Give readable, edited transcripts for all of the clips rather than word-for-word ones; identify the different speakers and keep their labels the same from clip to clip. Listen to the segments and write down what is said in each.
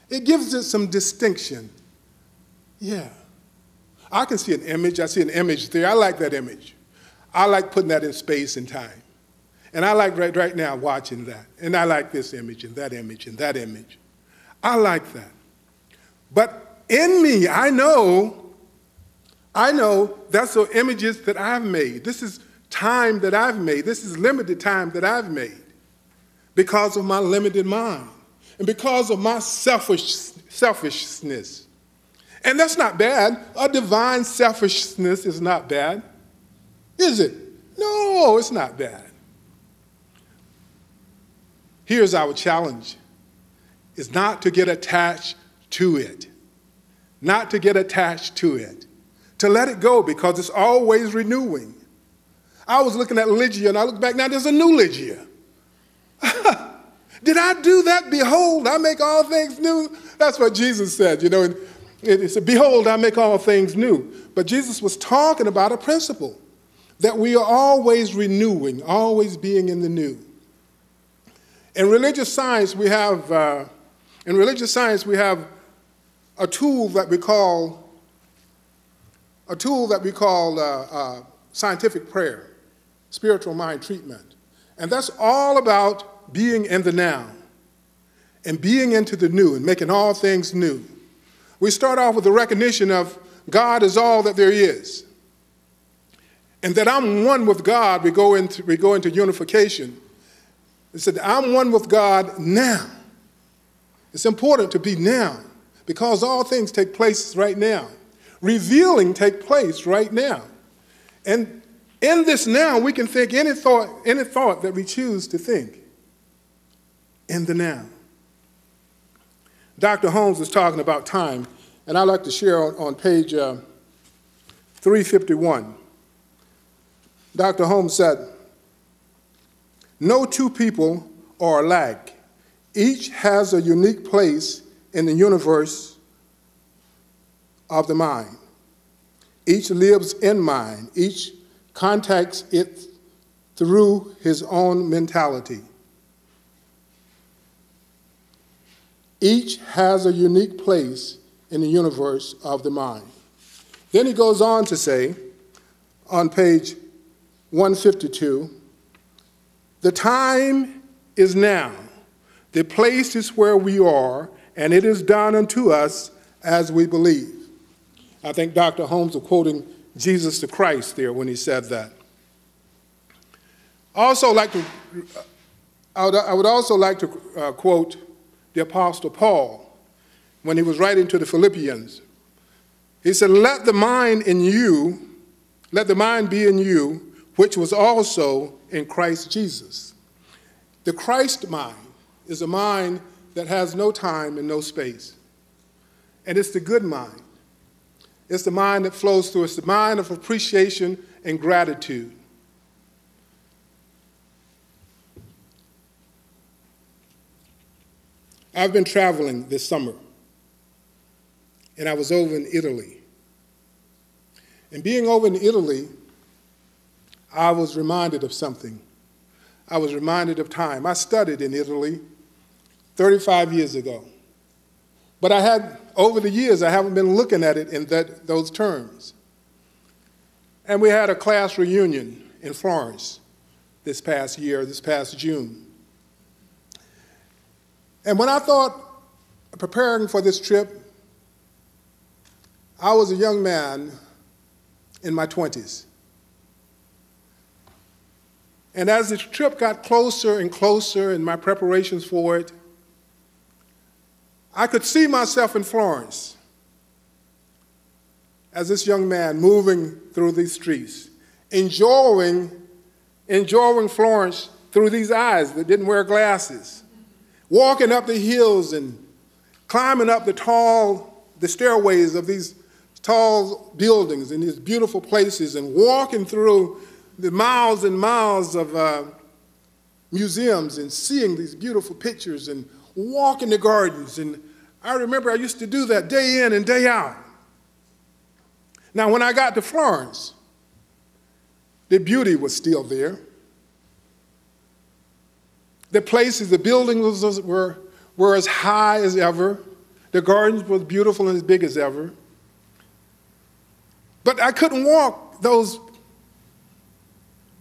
Speaker 1: It gives it some distinction. Yeah. I can see an image. I see an image there. I like that image. I like putting that in space and time. And I like right now watching that. And I like this image and that image and that image. I like that. But in me, I know that's the images that I've made. This is time that I've made. This is limited time that I've made because of my limited mind and because of my selfishness. And that's not bad. A divine selfishness is not bad, is it? No, it's not bad. Here's our challenge, is not to get attached to it. Not to get attached to it. To let it go because it's always renewing. I was looking at Lygia and I look back, now there's a new Lygia. Did I do that? Behold, I make all things new. That's what Jesus said, you know. It said, behold, I make all things new. But Jesus was talking about a principle that we are always renewing, always being in the new. In religious science, we have a tool that we call scientific prayer, spiritual mind treatment. And that's all about being in the now and being into the new and making all things new. We start off with the recognition of God is all that there is. And that I'm one with God, we go into unification. It said, I'm one with God now. It's important to be now because all things take place right now. Revealing take place right now. And in this now, we can think any thought that we choose to think in the now. Dr. Holmes is talking about time, and I'd like to share on page 351. Dr. Holmes said, no two people are alike. Each has a unique place in the universe of the mind. Each lives in mind. Each contacts it through his own mentality. Each has a unique place in the universe of the mind. Then he goes on to say, on page 152, the time is now. The place is where we are, and it is done unto us as we believe. I think Dr. Holmes was quoting Jesus the Christ there when he said that. I would also like to quote the Apostle Paul when he was writing to the Philippians. He said, let the mind be in you, which was also in Christ Jesus. The Christ mind is a mind that has no time and no space. And it's the good mind. It's the mind that flows through. It's the mind of appreciation and gratitude. I've been traveling this summer, and I was over in Italy. And being over in Italy, I was reminded of something. I was reminded of time. I studied in Italy 35 years ago. But over the years, I haven't been looking at it in those terms. And we had a class reunion in Florence this past June. And when I thought, preparing for this trip, I was a young man in my 20s. And as the trip got closer and closer in my preparations for it, I could see myself in Florence as this young man moving through these streets, enjoying Florence through these eyes that didn't wear glasses, walking up the hills and climbing up the stairways of these tall buildings and these beautiful places and walking through the miles and miles of museums and seeing these beautiful pictures and walking the gardens. And I remember I used to do that day in and day out. Now, when I got to Florence, the beauty was still there. The places, the buildings were as high as ever. The gardens were beautiful and as big as ever. But I couldn't walk those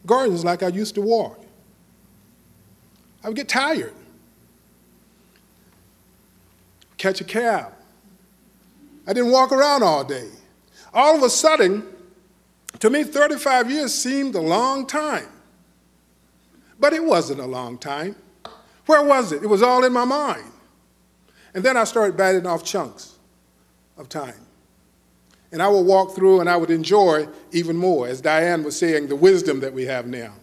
Speaker 1: gardens like I used to walk. I would get tired. Catch a cab. I didn't walk around all day. All of a sudden, to me, 35 years seemed a long time. But it wasn't a long time. Where was it? It was all in my mind. And then I started batting off chunks of time. And I would walk through and I would enjoy even more, as Diane was saying, the wisdom that we have now.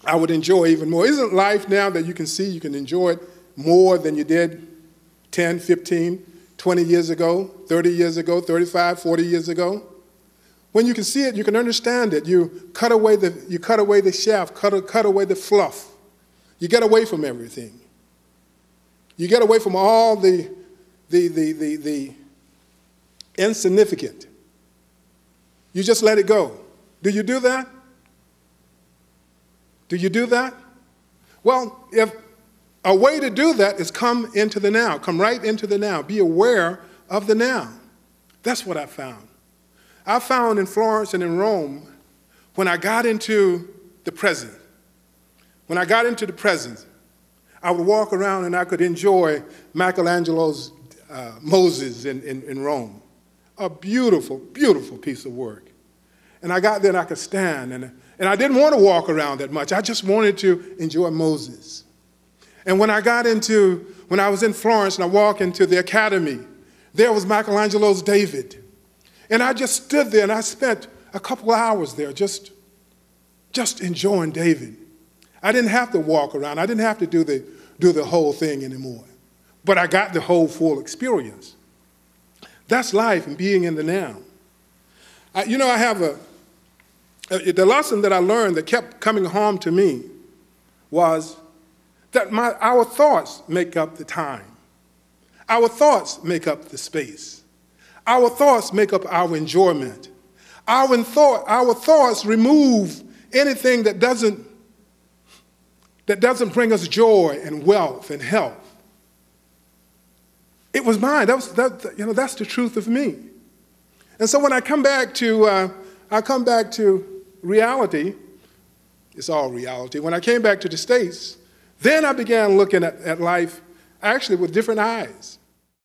Speaker 1: I would enjoy even more. Isn't life now that you can see you can enjoy it more than you did 10, 15, 20 years ago, 30 years ago, 35, 40 years ago? When you can see it, you can understand it. You cut away the shaft, cut away the fluff. You get away from everything. You get away from all the insignificant. You just let it go. Do you do that? Do you do that? Well, if a way to do that is come into the now, come right into the now, be aware of the now. That's what I found. I found in Florence and in Rome, when I got into the present, I would walk around and I could enjoy Michelangelo's Moses in Rome. A beautiful, beautiful piece of work. And I got there and I could stand, and I didn't want to walk around that much. I just wanted to enjoy Moses. And when I was in Florence and I walked into the Academy, there was Michelangelo's David. And I just stood there and I spent a couple hours there just enjoying David. I didn't have to walk around. I didn't have to do the whole thing anymore. But I got the whole full experience. That's life and being in the now. I have the lesson that I learned that kept coming home to me was that our thoughts make up the time. Our thoughts make up the space. Our thoughts make up our enjoyment. Our thoughts remove anything that doesn't bring us joy and wealth and health. It was mine. That's the truth of me. And so when I come back to reality, it's all reality. When I came back to the States, then I began looking at life actually with different eyes.